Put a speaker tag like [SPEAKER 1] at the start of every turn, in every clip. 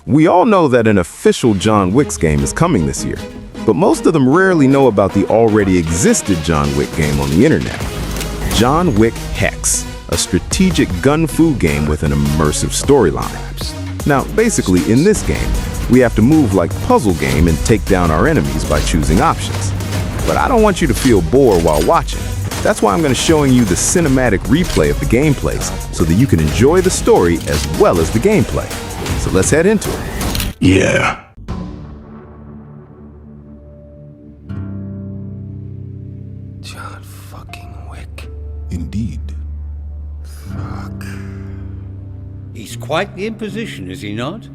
[SPEAKER 1] We all know that an official John Wick's game is coming this year, but most of them rarely know about the already existed John Wick game on the internet. John Wick Hex, a strategic gun-fu game with an immersive storyline. Now, basically, in this game, we have to move like a puzzle game and take down our enemies by choosing options. But I don't want you to feel bored while watching. That's why I'm going to showing you the cinematic replay of the gameplays so that you can enjoy the story as well as the gameplay. So let's head into it.
[SPEAKER 2] Yeah.
[SPEAKER 3] John fucking Wick.
[SPEAKER 2] Indeed.
[SPEAKER 3] Fuck.
[SPEAKER 4] He's quite the imposition, is he not?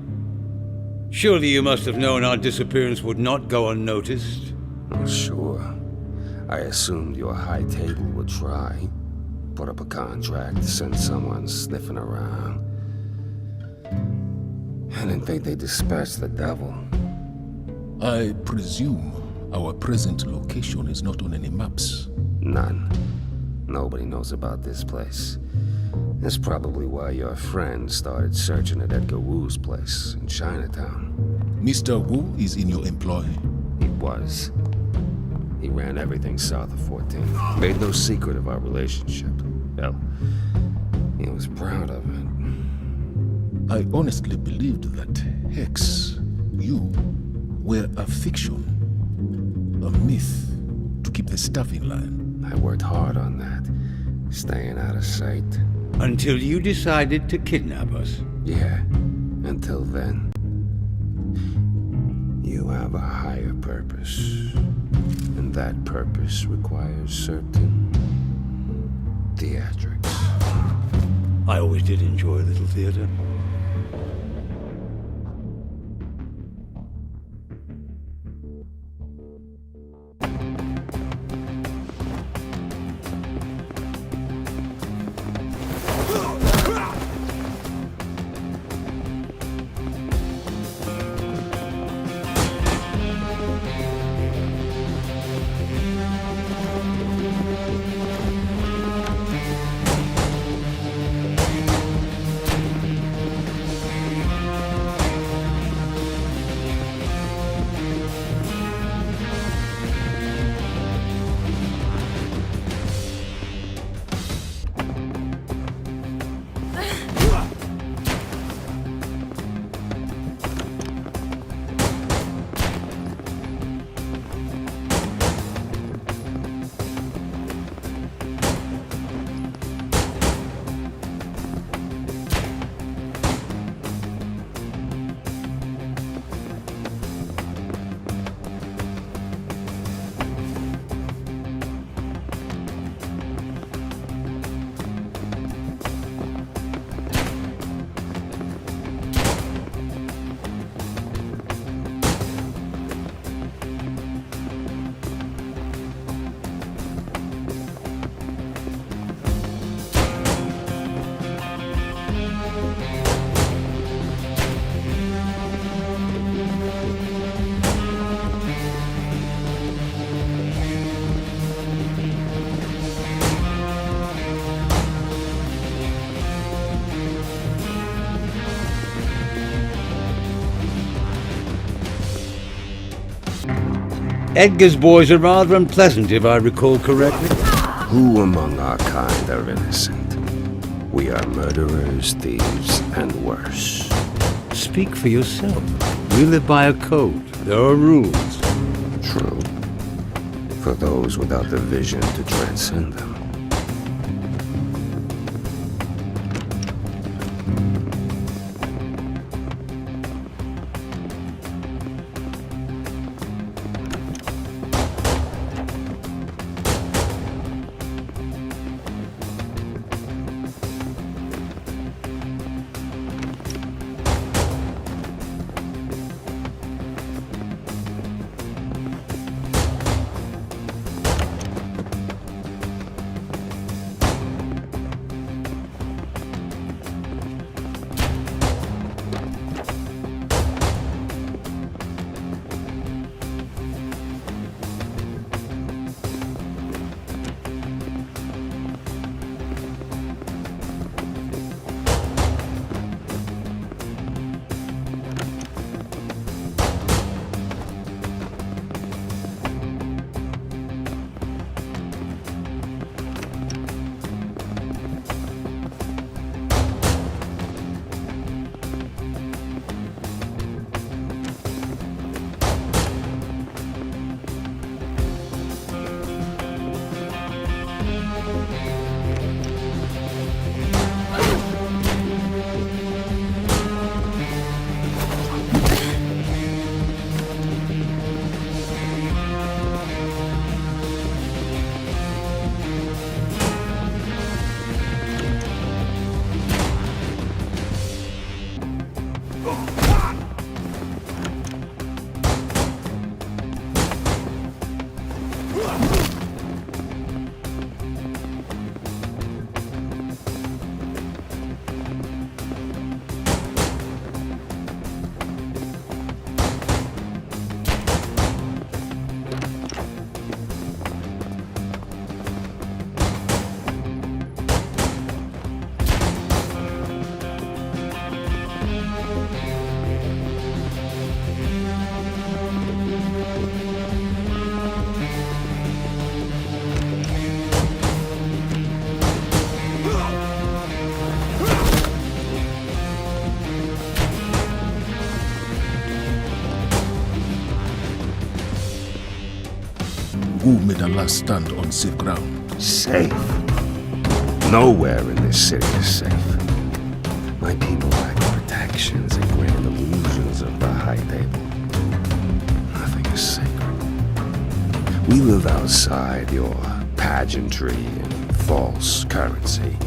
[SPEAKER 4] Surely you must have known our disappearance would not go unnoticed.
[SPEAKER 3] Oh, sure. I assumed your high table would try. Put up a contract, send someone sniffing around. I didn't think they'd dispatch the devil.
[SPEAKER 2] I presume our present location is not on any maps.
[SPEAKER 3] None. Nobody knows about this place. That's probably why your friend started searching at Edgar Wu's place in Chinatown.
[SPEAKER 2] Mr. Wu is in your employ?
[SPEAKER 3] He was. He ran everything south of 14. Made no secret of our relationship. Hell, he was proud of it.
[SPEAKER 2] I honestly believed that Hex, you, were a fiction, a myth, to keep the stuff in line.
[SPEAKER 3] I worked hard on that, staying out of sight.
[SPEAKER 4] Until you decided to kidnap us.
[SPEAKER 3] Yeah, until then. You have a higher purpose, and that purpose requires certain theatrics.
[SPEAKER 4] I always did enjoy a little theater. Edgar's boys are rather unpleasant, if I recall correctly.
[SPEAKER 3] Who among our kind are innocent? We are murderers, thieves, and worse.
[SPEAKER 4] Speak for yourself. We live by a code. There are rules.
[SPEAKER 3] True. For those without the vision to transcend them.
[SPEAKER 2] Wu made a last stand on safe ground.
[SPEAKER 3] Safe? Nowhere in this city is safe. My people lack protections and grand illusions of the high table. Nothing is sacred. We live outside your pageantry and false currency.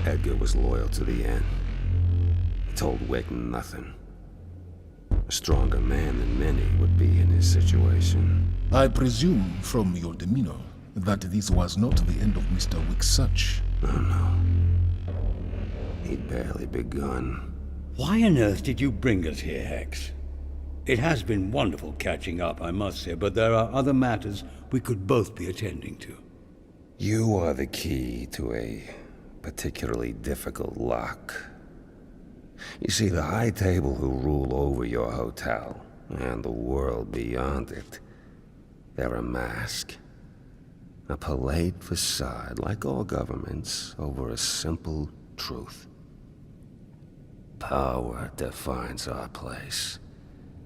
[SPEAKER 3] Edgar was loyal to the end. He told Wick nothing. A stronger man than many would be in his situation.
[SPEAKER 2] I presume from your demeanor that this was not the end of Mr. Wick's search.
[SPEAKER 3] Oh no. He'd barely begun.
[SPEAKER 4] Why on earth did you bring us here, Hex? It has been wonderful catching up, I must say, but there are other matters we could both be attending to.
[SPEAKER 3] You are the key to a particularly difficult lock. You see, the high table who rule over your hotel and the world beyond it, they're a mask. A polite facade, like all governments, over a simple truth. Power defines our place.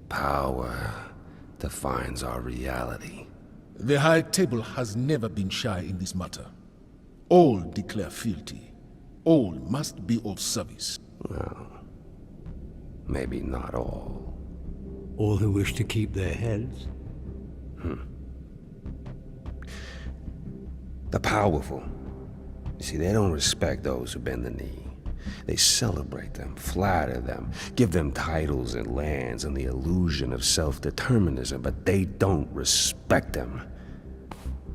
[SPEAKER 3] Power defines our reality.
[SPEAKER 2] The high table has never been shy in this matter. All declare fealty. All must be of service.
[SPEAKER 3] Well, maybe not all.
[SPEAKER 4] All who wish to keep their heads?
[SPEAKER 3] The powerful. You see, they don't respect those who bend the knee. They celebrate them, flatter them, give them titles and lands and the illusion of self-determinism, but they don't respect them.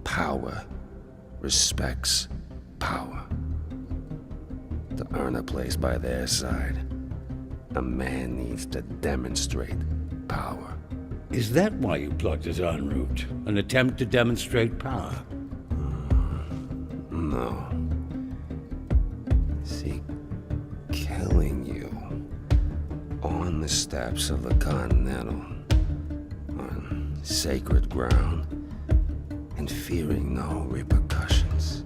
[SPEAKER 3] Power respects power. To earn a place by their side, a man needs to demonstrate power.
[SPEAKER 4] Is that why you plugged us en route? An attempt to demonstrate power?
[SPEAKER 3] No. See, killing you on the steps of the Continental, on sacred ground, and fearing no repercussions,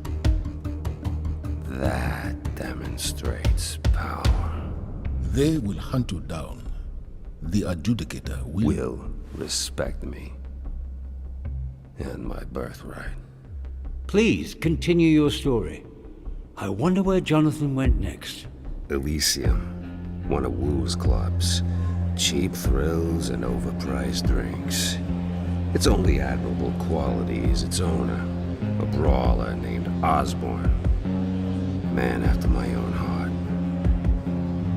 [SPEAKER 3] that demonstrates power.
[SPEAKER 2] They will hunt you down. The adjudicator
[SPEAKER 3] Will respect me and my birthright.
[SPEAKER 4] Please, continue your story. I wonder where Jonathan went next.
[SPEAKER 3] Elysium, one of Wu's clubs. Cheap thrills and overpriced drinks. Its only admirable quality is its owner, a brawler named Osborne. Man after my own heart.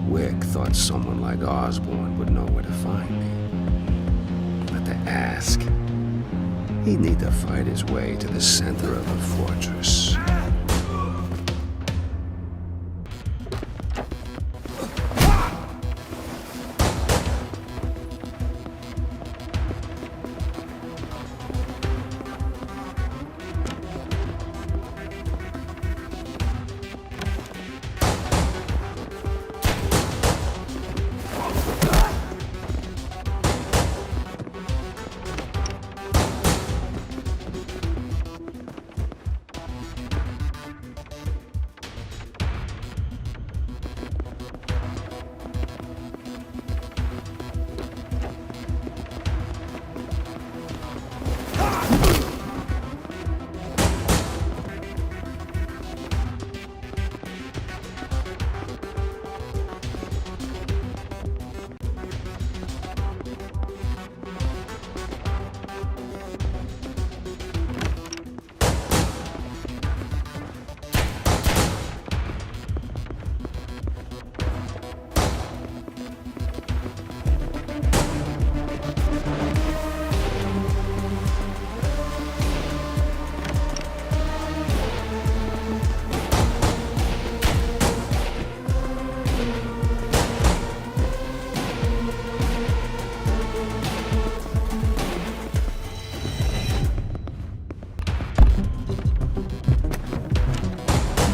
[SPEAKER 3] Wick thought someone like Osborne would know where to find me. But to ask, he'd need to fight his way to the center of the fortress.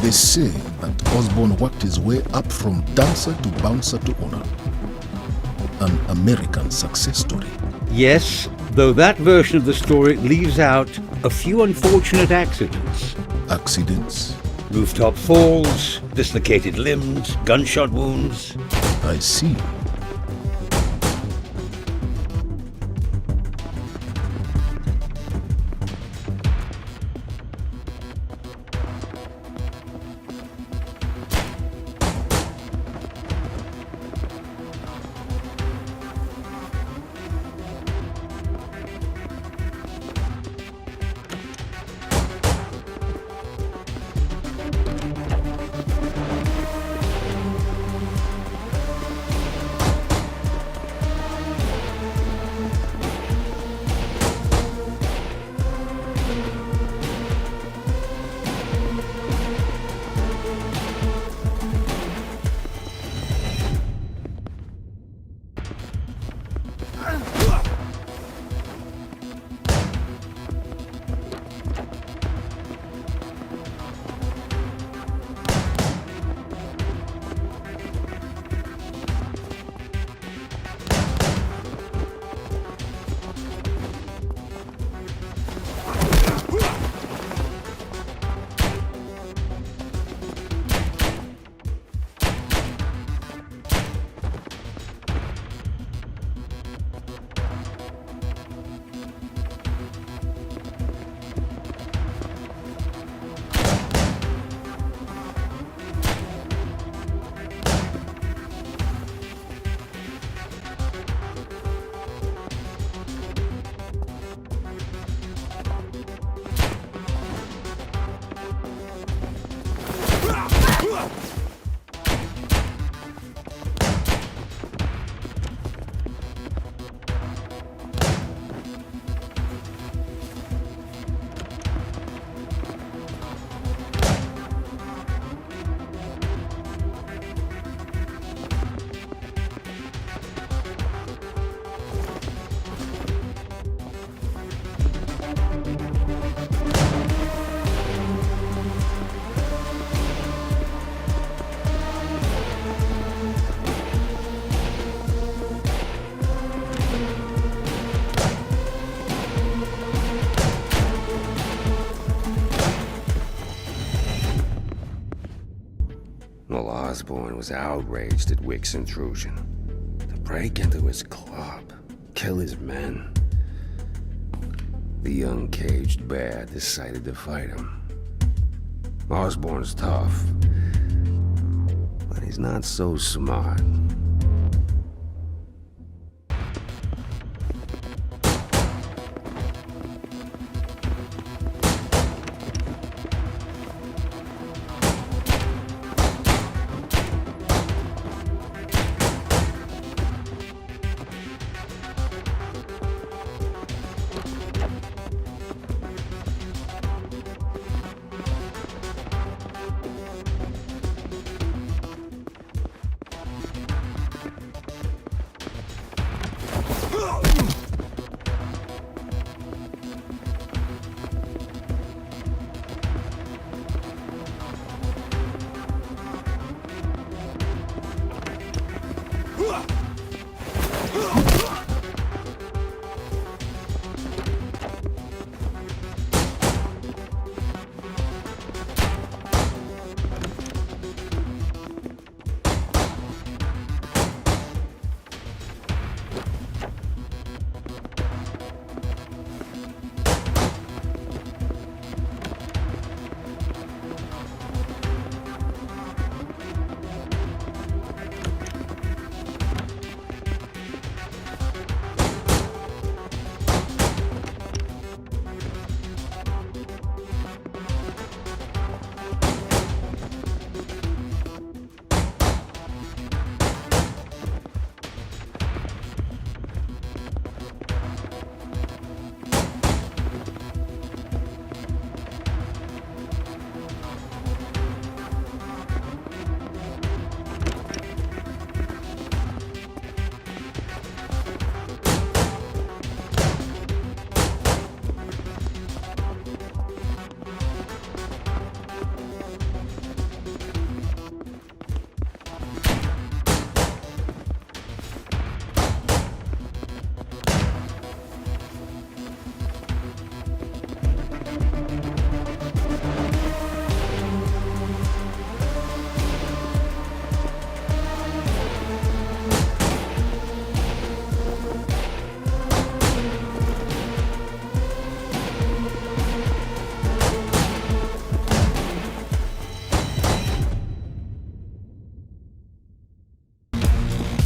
[SPEAKER 2] They say that Osborne worked his way up from dancer to bouncer to owner. An American success story.
[SPEAKER 4] Yes, though that version of the story leaves out a few unfortunate accidents.
[SPEAKER 2] Accidents?
[SPEAKER 4] Rooftop falls, dislocated limbs, gunshot wounds.
[SPEAKER 2] I see.
[SPEAKER 3] Well, Osborne was outraged at Wick's intrusion. To break into his club, kill his men. The young caged bear decided to fight him. Osborne's tough, but he's not so smart.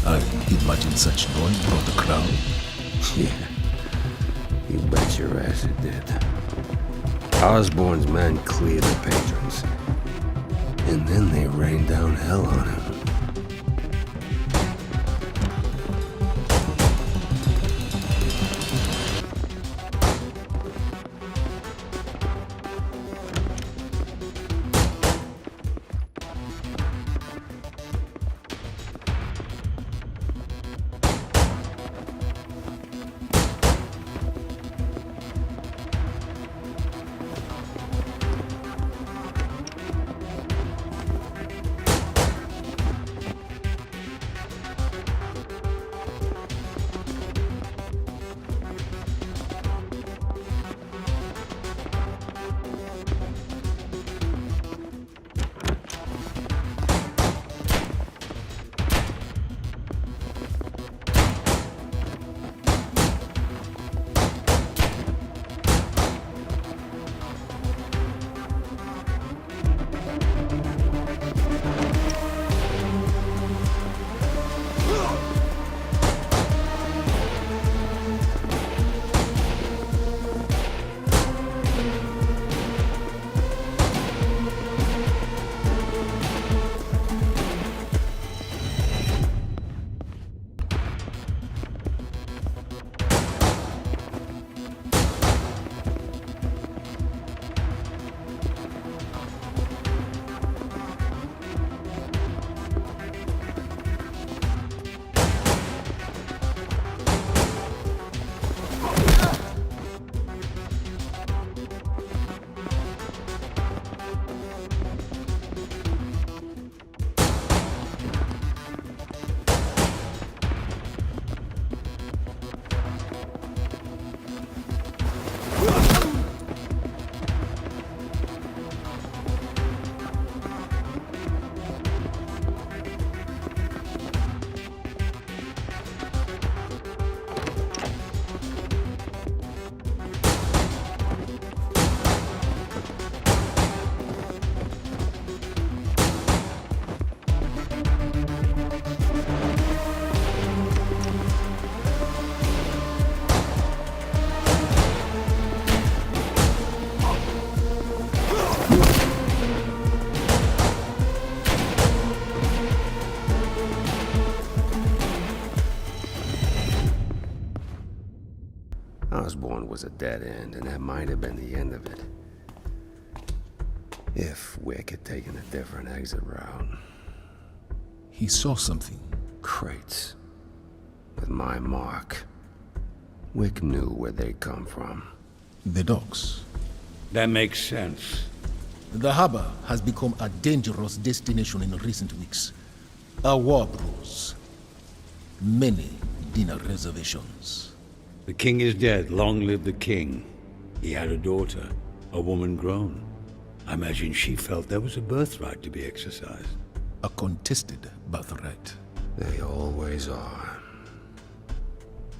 [SPEAKER 2] I imagine such noise brought the crowd.
[SPEAKER 3] Yeah, you bet your ass it did. Osborne's men cleared the patrons, and then they rained down hell on him. Osborne was a dead end, and that might have been the end of it. If Wick had taken a different exit route.
[SPEAKER 2] He saw something.
[SPEAKER 3] Crates with my mark. Wick knew where they come from.
[SPEAKER 2] The docks.
[SPEAKER 4] That makes sense.
[SPEAKER 2] The harbor has become a dangerous destination in recent weeks. A war brews. Many dinner reservations.
[SPEAKER 4] The king is dead. Long live the king. He had a daughter, a woman grown. I imagine she felt there was a birthright to be exercised.
[SPEAKER 2] A contested birthright.
[SPEAKER 3] They always are.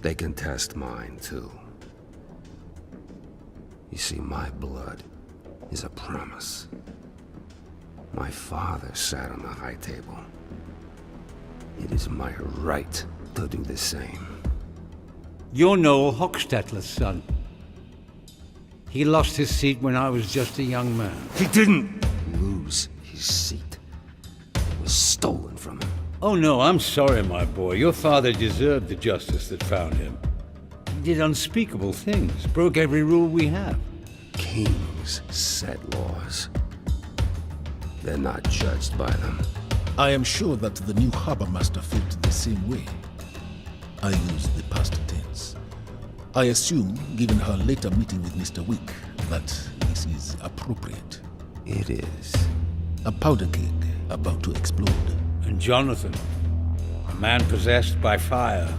[SPEAKER 3] They can test mine, too. You see, my blood is a promise. My father sat on the high table. It is my right to do the same.
[SPEAKER 4] You're Noel Hochstetler's son. He lost his seat when I was just a young man.
[SPEAKER 3] He didn't lose his seat. It was stolen from him.
[SPEAKER 4] Oh no, I'm sorry, my boy. Your father deserved the justice that found him. He did unspeakable things, broke every rule we have.
[SPEAKER 3] Kings set laws. They're not judged by them.
[SPEAKER 2] I am sure that the new harbor master felt the same way. I use the past tense. I assume, given her later meeting with Mr. Wick, that this is appropriate.
[SPEAKER 3] It is.
[SPEAKER 2] A powder keg about to explode.
[SPEAKER 4] And Jonathan, a man possessed by fire.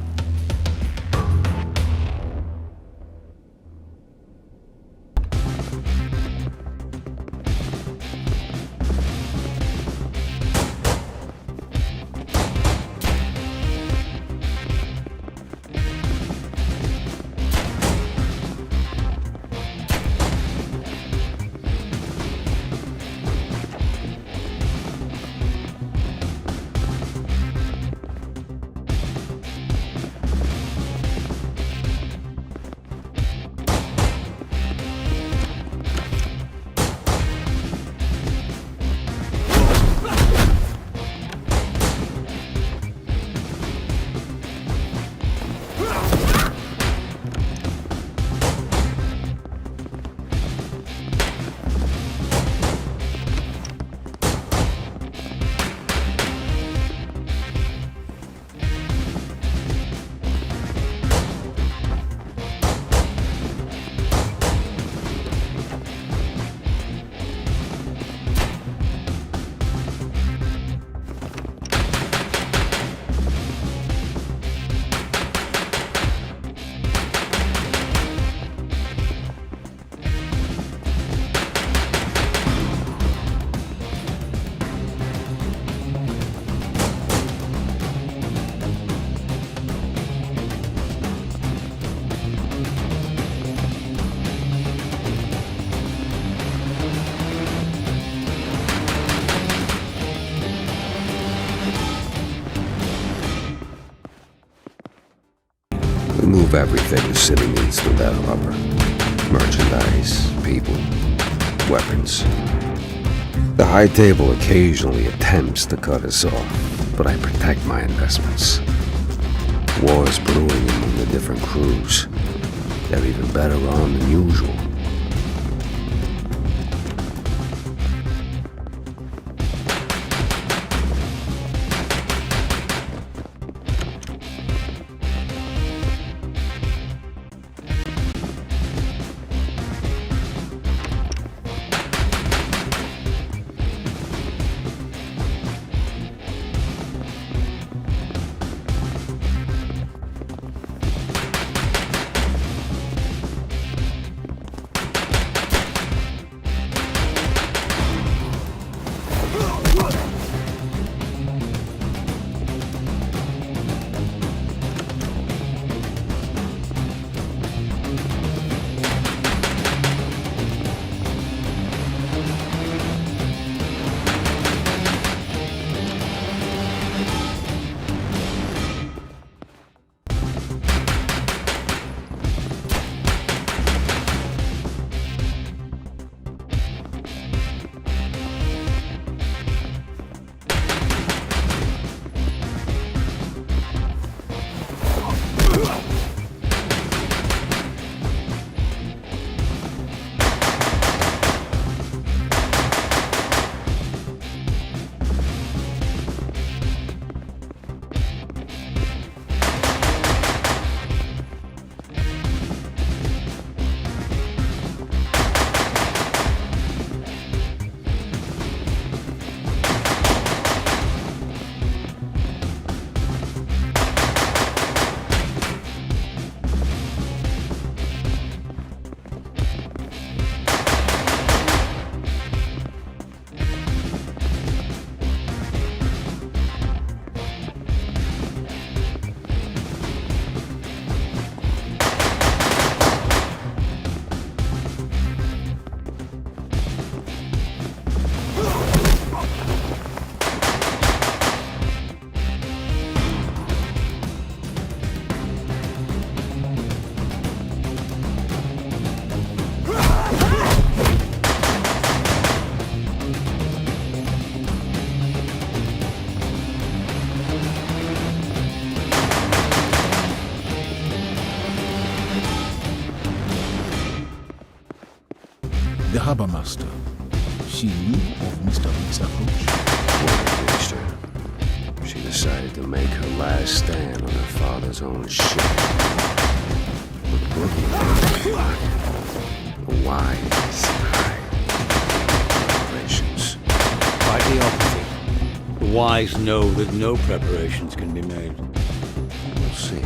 [SPEAKER 3] Remove everything the city needs from that harbor. Merchandise, people, weapons. The high table occasionally attempts to cut us off, but I protect my investments. Wars brewing among the different crews. They're even better armed than usual.
[SPEAKER 2] The harbor master. She knew of Mr. Wick's approach.
[SPEAKER 3] What a creature. She decided to make her last stand on her father's own ship. Wise, high operations.
[SPEAKER 4] Quite the opposite. The wise know that no preparations can be made.
[SPEAKER 3] We'll see.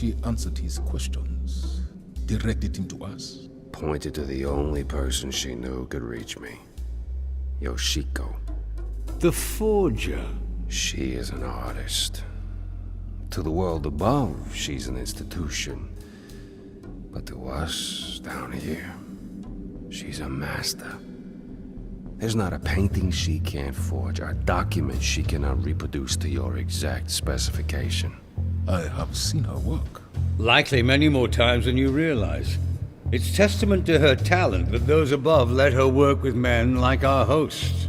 [SPEAKER 2] She answered his questions, directed him to us.
[SPEAKER 3] Pointed to the only person she knew could reach me. Yoshiko.
[SPEAKER 4] The Forger.
[SPEAKER 3] She is an artist. To the world above, she's an institution. But to us, down here, she's a master. There's not a painting she can't forge, or a document she cannot reproduce to your exact specification.
[SPEAKER 2] I have seen her work.
[SPEAKER 4] Likely many more times than you realize. It's testament to her talent that those above let her work with men like our host.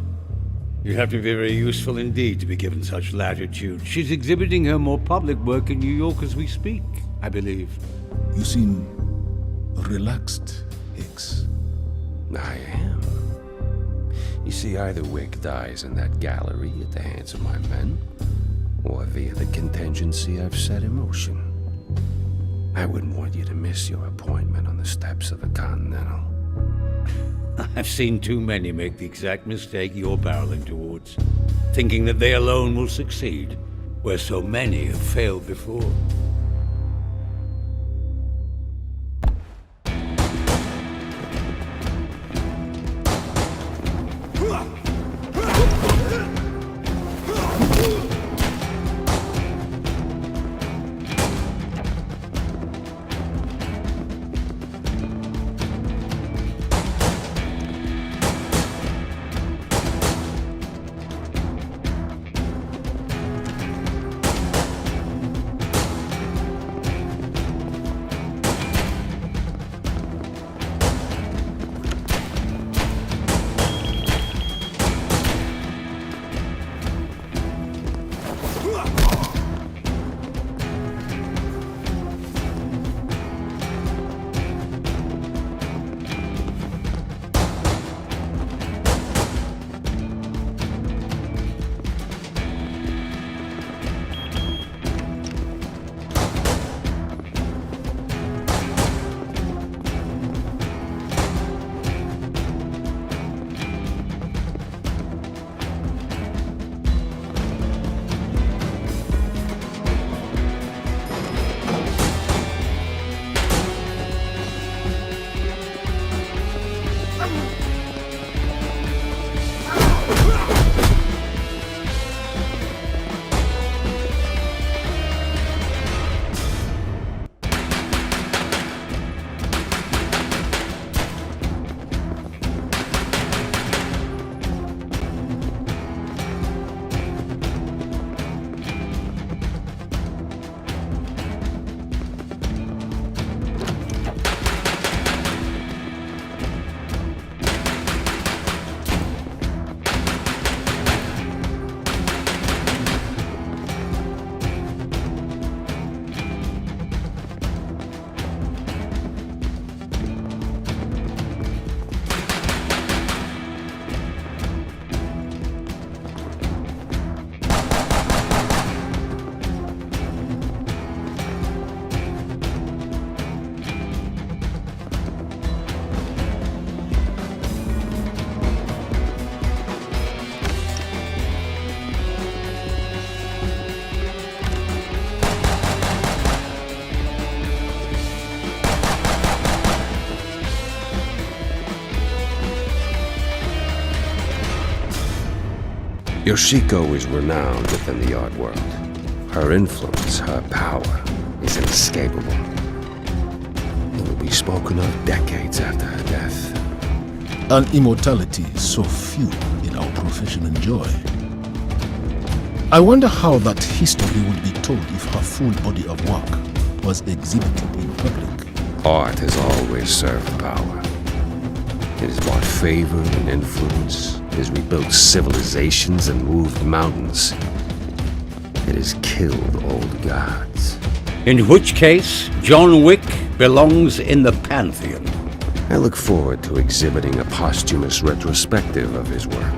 [SPEAKER 4] You have to be very useful indeed to be given such latitude. She's exhibiting her more public work in New York as we speak, I believe.
[SPEAKER 2] You seem relaxed, Hicks.
[SPEAKER 3] I am. You see, either Wick dies in that gallery at the hands of my men, or via the contingency I've set in motion. I wouldn't want you to miss your appointment on the steps of the Continental.
[SPEAKER 4] I've seen too many make the exact mistake you're barreling towards, thinking that they alone will succeed, where so many have failed before.
[SPEAKER 3] Yoshiko is renowned within the art world. Her influence, her power, is inescapable. It will be spoken of decades after her death.
[SPEAKER 2] An immortality so few in our profession enjoy. I wonder how that history would be told if her full body of work was exhibited in public.
[SPEAKER 3] Art has always served power. It has brought favor and influence. It has rebuilt civilizations and moved mountains. It has killed old gods.
[SPEAKER 4] In which case, John Wick belongs in the Pantheon.
[SPEAKER 3] I look forward to exhibiting a posthumous retrospective of his work.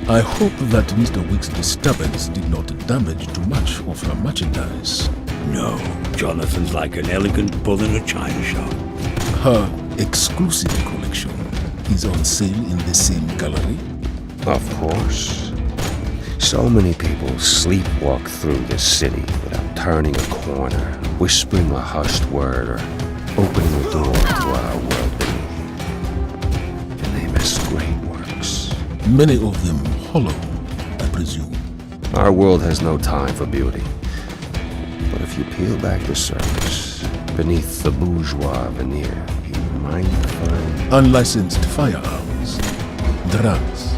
[SPEAKER 2] I hope that Mr. Wick's disturbance did not damage too much of her merchandise.
[SPEAKER 4] No, Jonathan's like an elegant bull in a china shop.
[SPEAKER 2] Her exclusive collection is on sale in the same gallery?
[SPEAKER 3] Of course. So many people sleepwalk through this city without turning a corner, whispering a hushed word, or opening a door to our world beneath. And they miss great works.
[SPEAKER 2] Many of them hollow, I presume.
[SPEAKER 3] Our world has no time for beauty. But if you peel back the surface, beneath the bourgeois veneer, you might find...
[SPEAKER 2] Unlicensed firearms, drugs.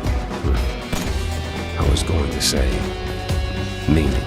[SPEAKER 3] I was going to say, meaning.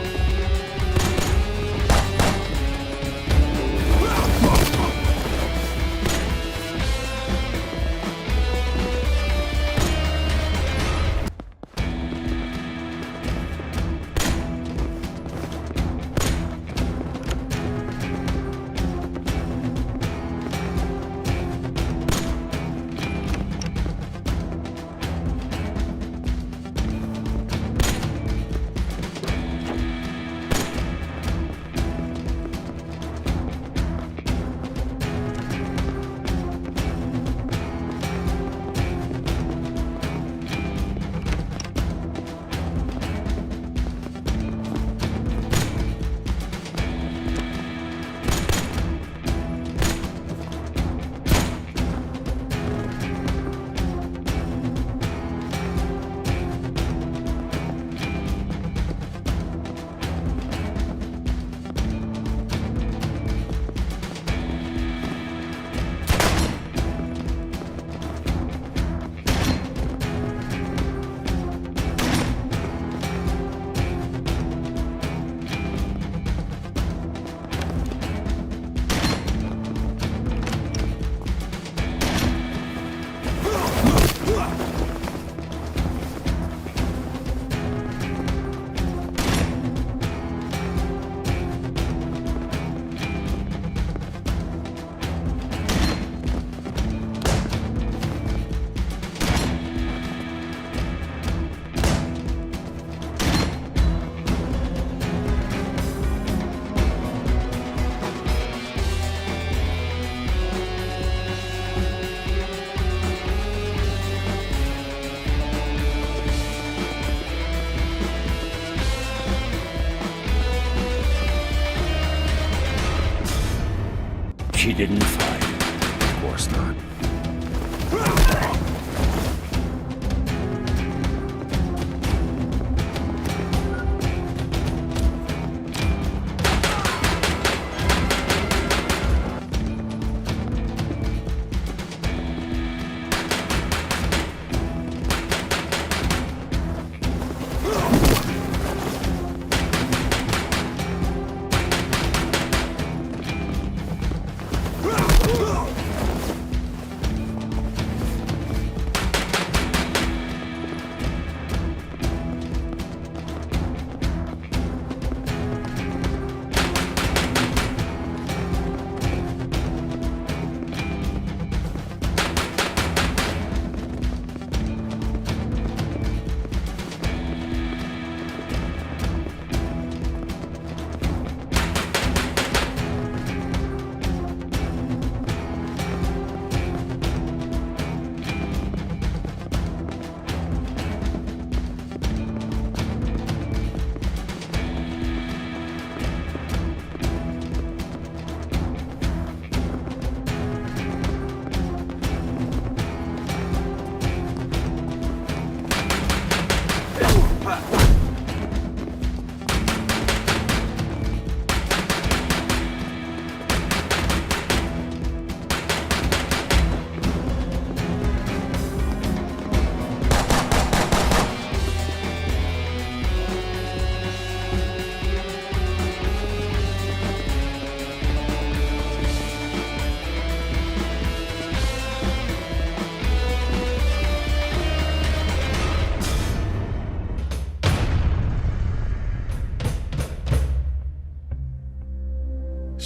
[SPEAKER 4] She didn't fight.
[SPEAKER 3] Of course not.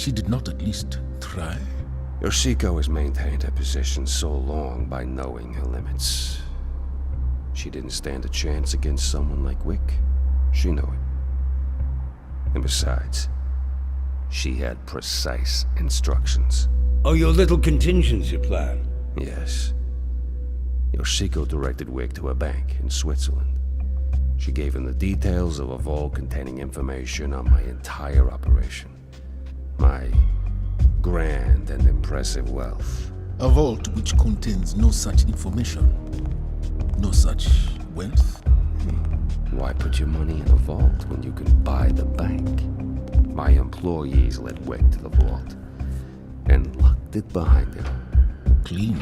[SPEAKER 2] She did not at least try?
[SPEAKER 3] Yoshiko has maintained her position so long by knowing her limits. She didn't stand a chance against someone like Wick. She knew it. And besides, she had precise instructions.
[SPEAKER 4] Oh, your little contingency plan.
[SPEAKER 3] Yes. Yoshiko directed Wick to a bank in Switzerland. She gave him the details of a vault containing information on my entire operation. My grand and impressive wealth.
[SPEAKER 2] A vault which contains no such information. No such wealth.
[SPEAKER 3] Why put your money in a vault when you can buy the bank? My employees led Wick to the vault and locked it behind him.
[SPEAKER 2] Clean.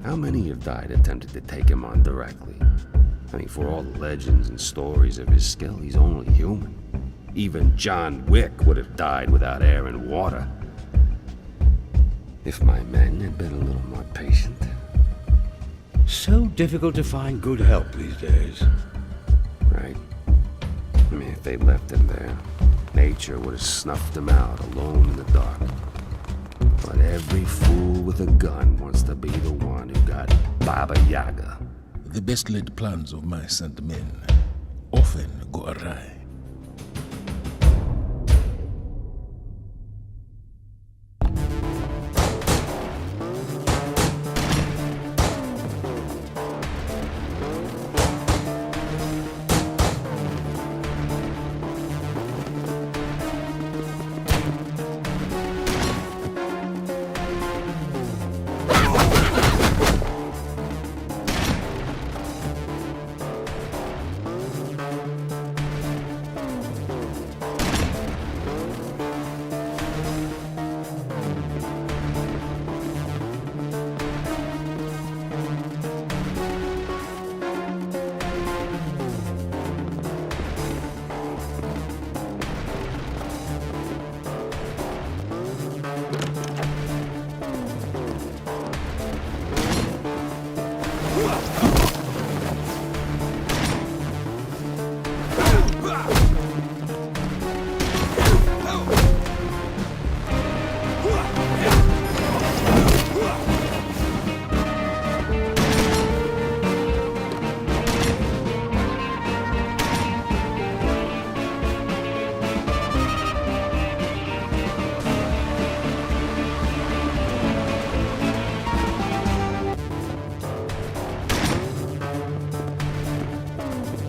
[SPEAKER 3] How many have died attempting to take him on directly? I mean, for all the legends and stories of his skill, he's only human. Even John Wick would have died without air and water. If my men had been a little more patient.
[SPEAKER 4] So difficult to find good help these days.
[SPEAKER 3] Right? I mean, if they'd left him there, nature would have snuffed him out alone in the dark. But every fool with a gun wants to be the one who got Baba Yaga.
[SPEAKER 2] The best laid plans of mice and men often go awry.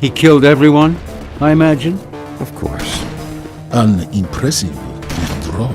[SPEAKER 4] He killed everyone, I imagine?
[SPEAKER 3] Of course.
[SPEAKER 2] An impressive withdrawal.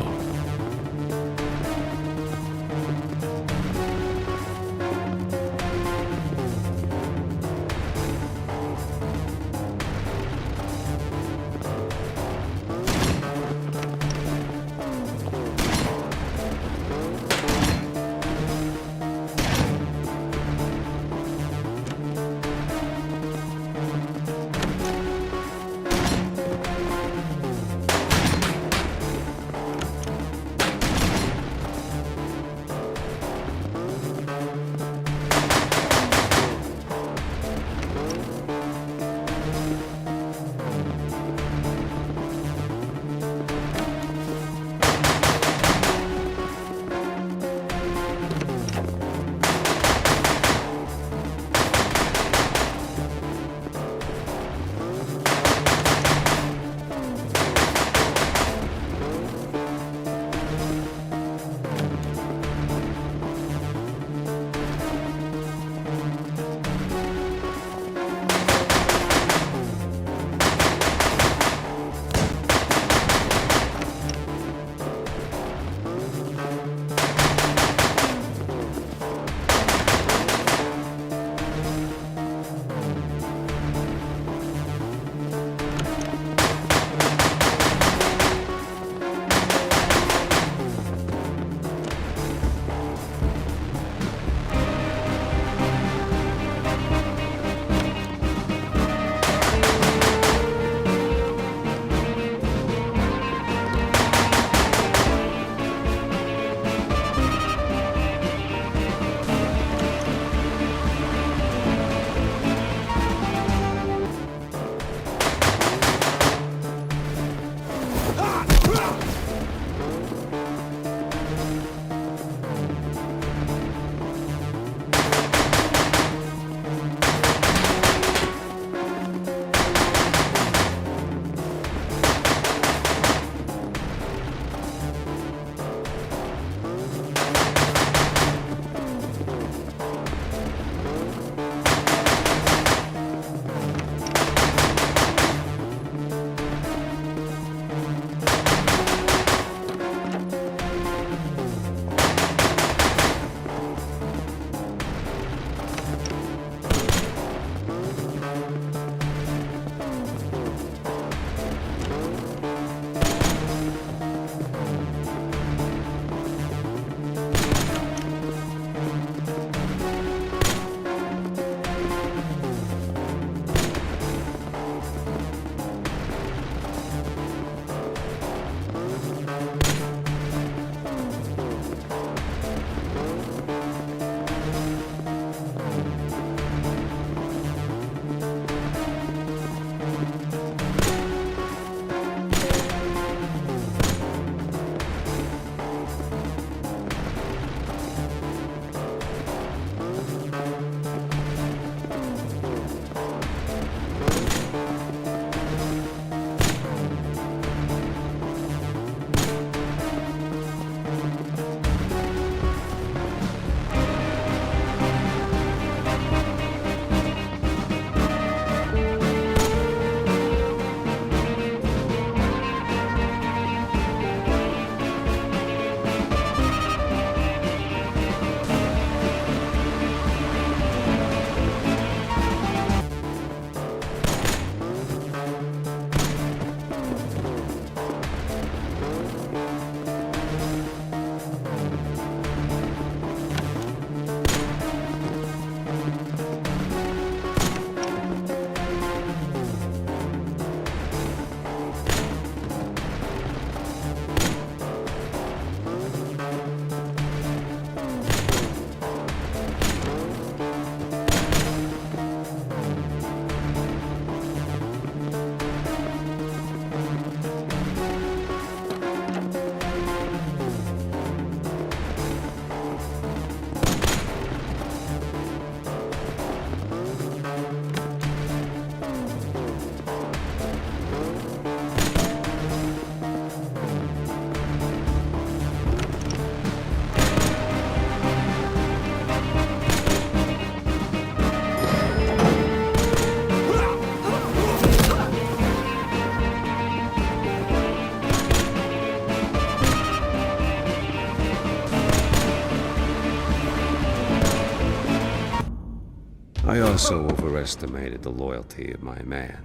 [SPEAKER 3] I also overestimated the loyalty of my man.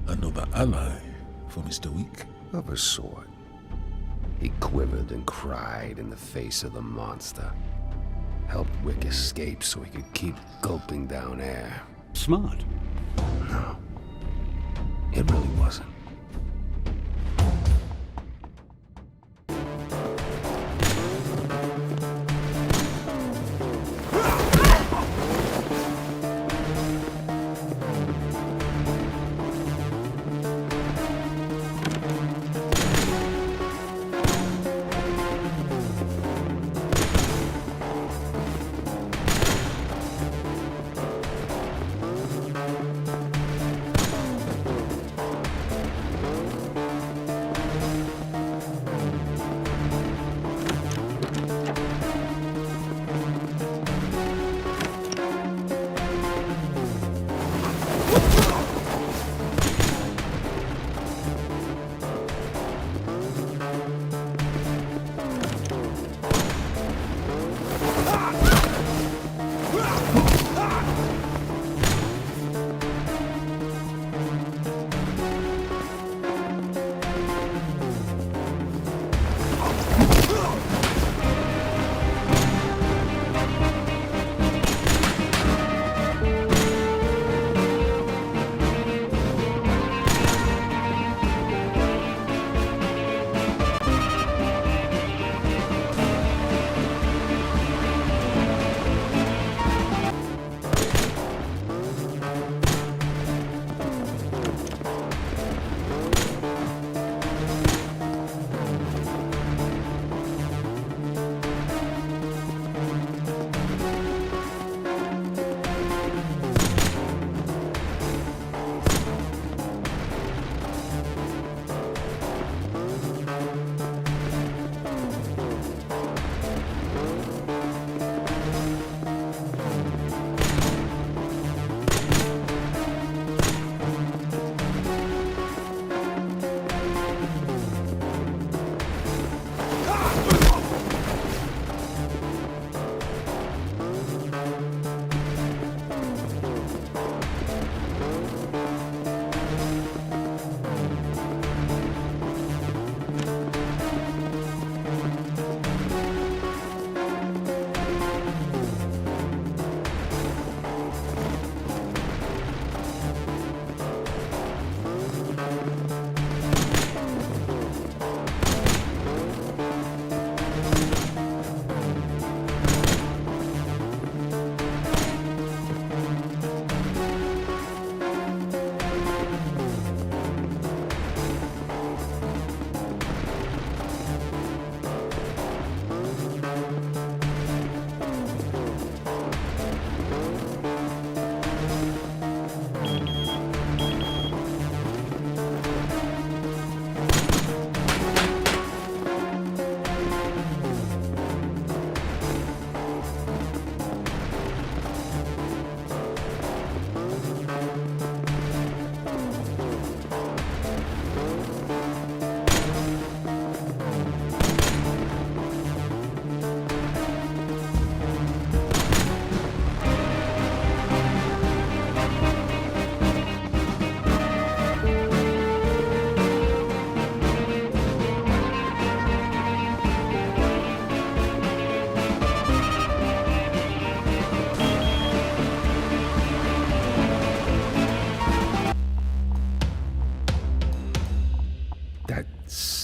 [SPEAKER 2] Another ally for Mr. Wick.
[SPEAKER 3] Of a sort. He quivered and cried in the face of the monster. Helped Wick escape so he could keep gulping down air.
[SPEAKER 4] Smart.
[SPEAKER 3] No. It really wasn't.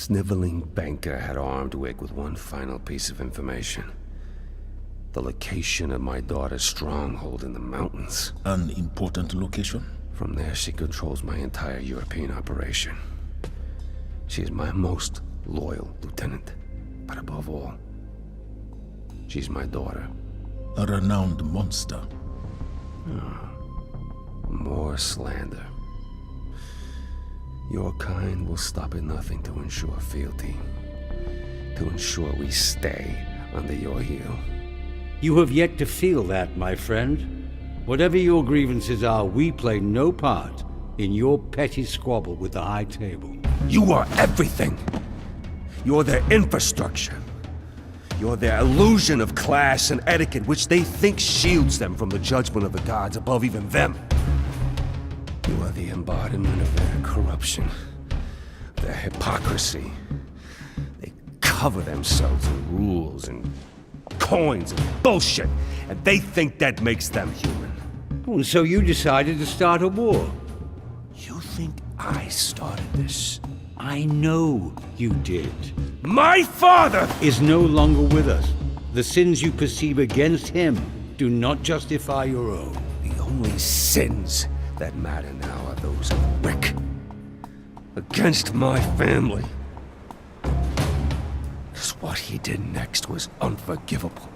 [SPEAKER 3] sniveling banker had armed Wick with one final piece of information. The location of my daughter's stronghold in the mountains.
[SPEAKER 2] An important location?
[SPEAKER 3] From there, she controls my entire European operation. She is my most loyal lieutenant. But above all, she's my daughter.
[SPEAKER 2] A renowned monster.
[SPEAKER 3] More slander. Your kind will stop at nothing to ensure fealty. To ensure we stay under your heel.
[SPEAKER 4] You have yet to feel that, my friend. Whatever your grievances are, we play no part in your petty squabble with the High Table.
[SPEAKER 3] You are everything! You're their infrastructure. You're their illusion of class and etiquette, which they think shields them from the judgment of the gods above even them. You are the embodiment of their corruption, their hypocrisy. They cover themselves in rules and coins and bullshit, and they think that makes them human.
[SPEAKER 4] Oh, so you decided to start a war?
[SPEAKER 3] You think I started this?
[SPEAKER 4] I know you did.
[SPEAKER 3] My father!
[SPEAKER 4] Is no longer with us. The sins you perceive against him do not justify your own.
[SPEAKER 3] The only sins that matter now are those of Wick. Against my family. Because what he did next was unforgivable.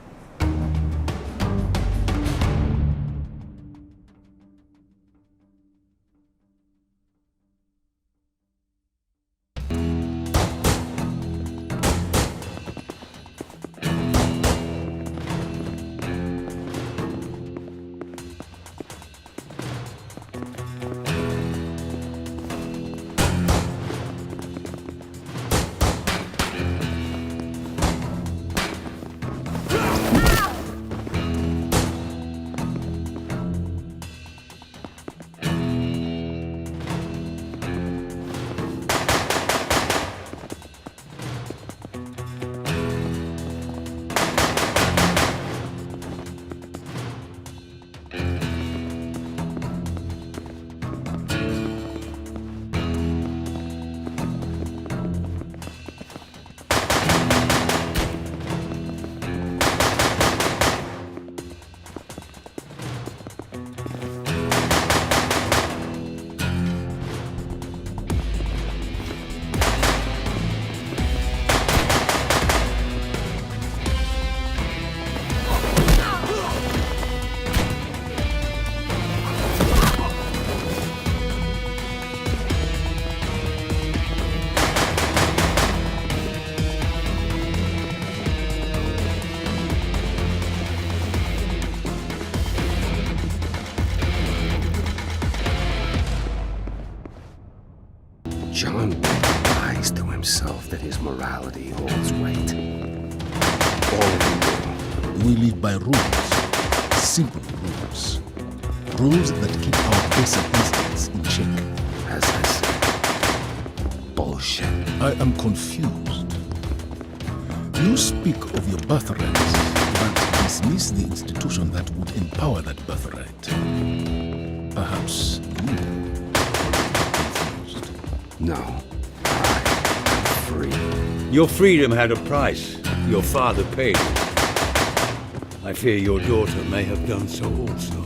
[SPEAKER 3] John Wick lies to himself that his morality holds weight. All we
[SPEAKER 2] We live by rules. Simple rules. Rules that keep our basic instincts in check.
[SPEAKER 3] as I said, bullshit.
[SPEAKER 2] I am confused. You speak of your birthright, but dismiss the institution that would empower that birthright. Perhaps you are confused.
[SPEAKER 3] No, I'm free.
[SPEAKER 4] Your freedom had a price. Your father paid it. I fear your daughter may have done so also.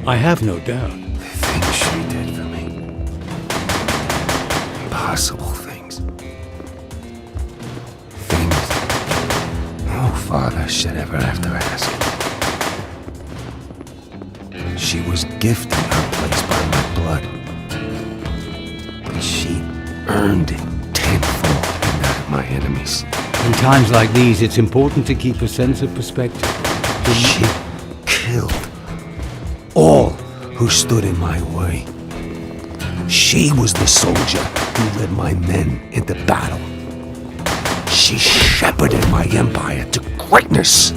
[SPEAKER 4] I have no doubt.
[SPEAKER 3] The things she did for me. Impossible things. Things no father should ever have to ask. She was gifted her place by my blood. But she earned it tenfold in that of my enemies.
[SPEAKER 4] In times like these, it's important to keep a sense of perspective.
[SPEAKER 3] She killed all who stood in my way. She was the soldier who led my men into battle. She shepherded my empire to greatness.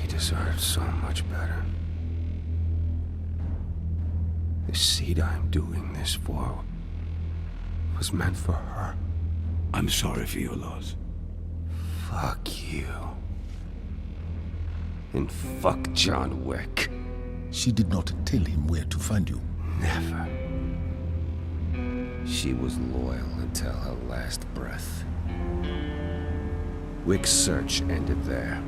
[SPEAKER 3] Deserved so much better. The seed I'm doing this for was meant for her.
[SPEAKER 4] I'm sorry for your loss.
[SPEAKER 3] Fuck you. And fuck John Wick.
[SPEAKER 2] She did not tell him where to find you.
[SPEAKER 3] Never. She was loyal until her last breath. Wick's search ended there.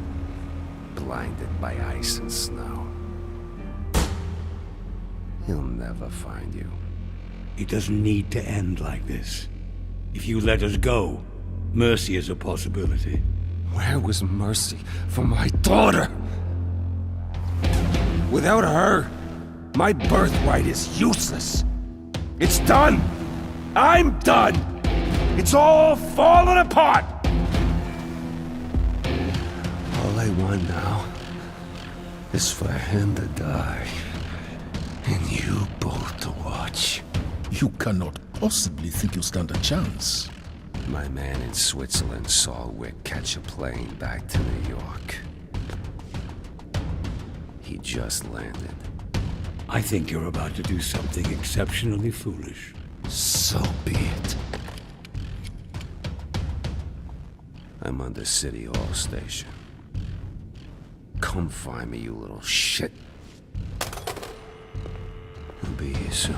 [SPEAKER 3] Blinded by ice and snow. He'll never find you.
[SPEAKER 4] It doesn't need to end like this. If you let us go, mercy is a possibility.
[SPEAKER 3] Where was mercy for my daughter? Without her, my birthright is useless. It's done. I'm done. It's all falling apart. All I want now is for him to die, and you both to watch.
[SPEAKER 2] You cannot possibly think you stand a chance.
[SPEAKER 3] My man in Switzerland saw Wick catch a plane back to New York. He just landed.
[SPEAKER 4] I think you're about to do something exceptionally foolish.
[SPEAKER 3] So be it. I'm under City Hall Station. Come find me, you little shit. I'll be here soon.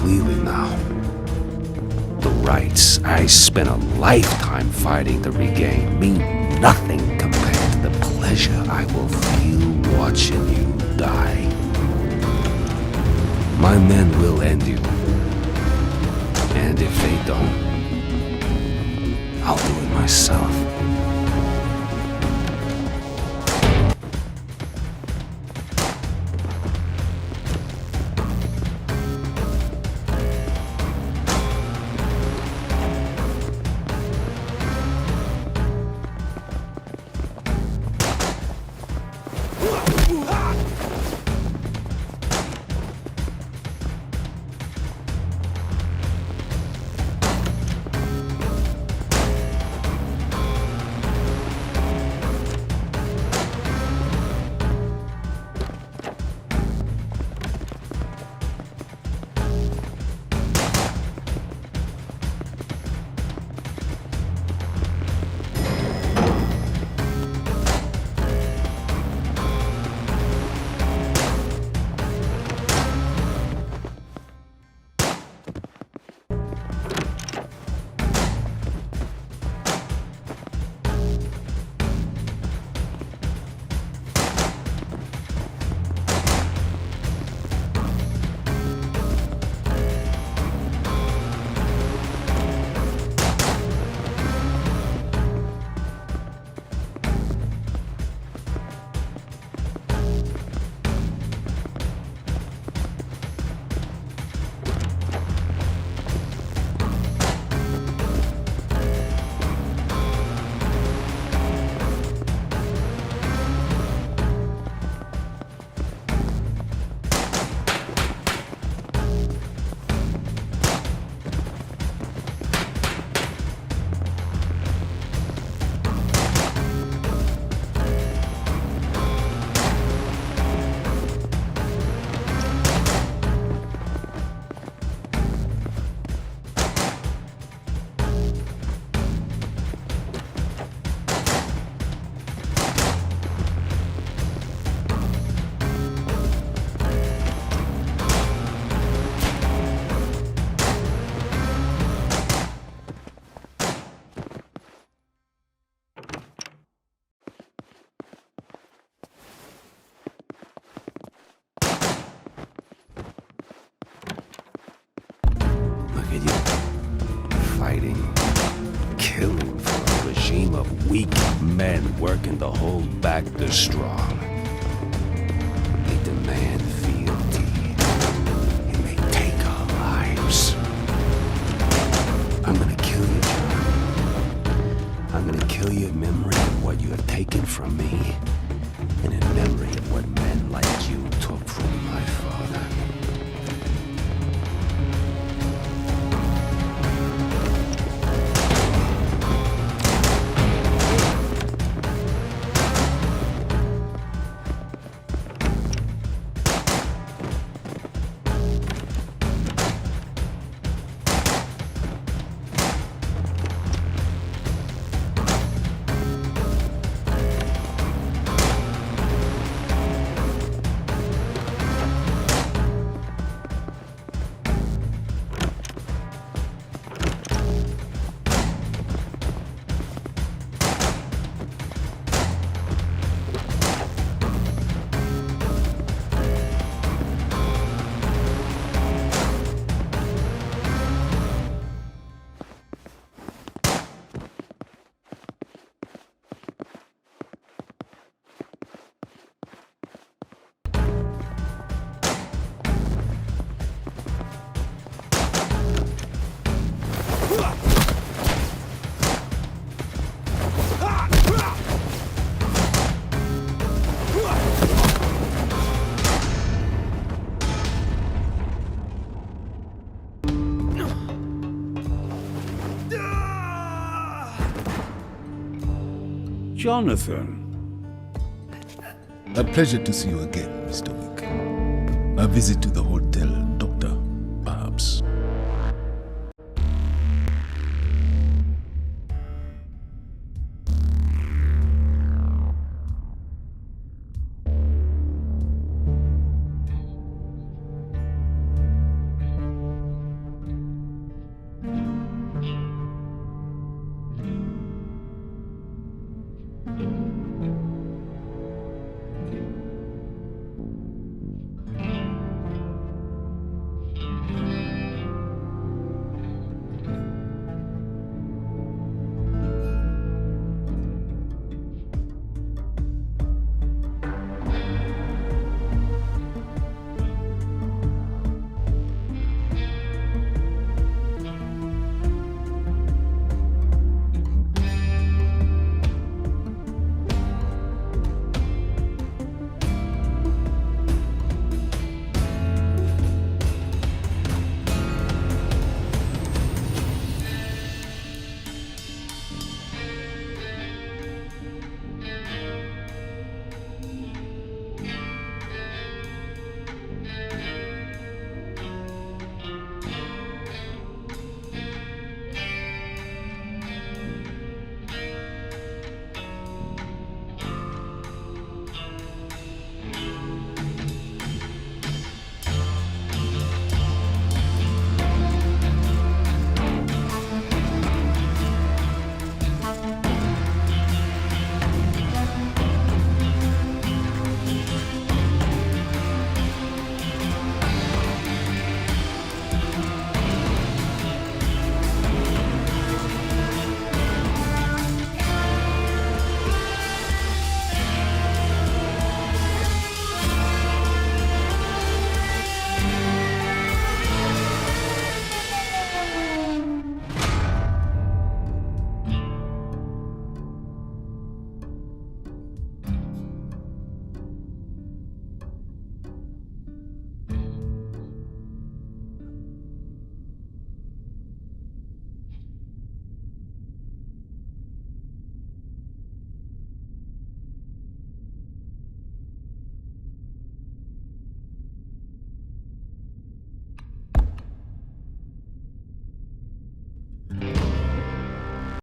[SPEAKER 3] clearly now. The rights I spent a lifetime fighting to regain mean nothing compared to the pleasure I will feel watching you die. My men will end you. And if they don't, I'll do it myself. Killing for a regime of weak men working to hold back the strong. They demand fealty. It may take our lives. I'm gonna kill you, John. I'm gonna kill you in memory of what you have taken from me, and in memory of what men like you took from my father.
[SPEAKER 4] Jonathan.
[SPEAKER 2] A pleasure to see you again, Mr. Wick. A visit to the hotel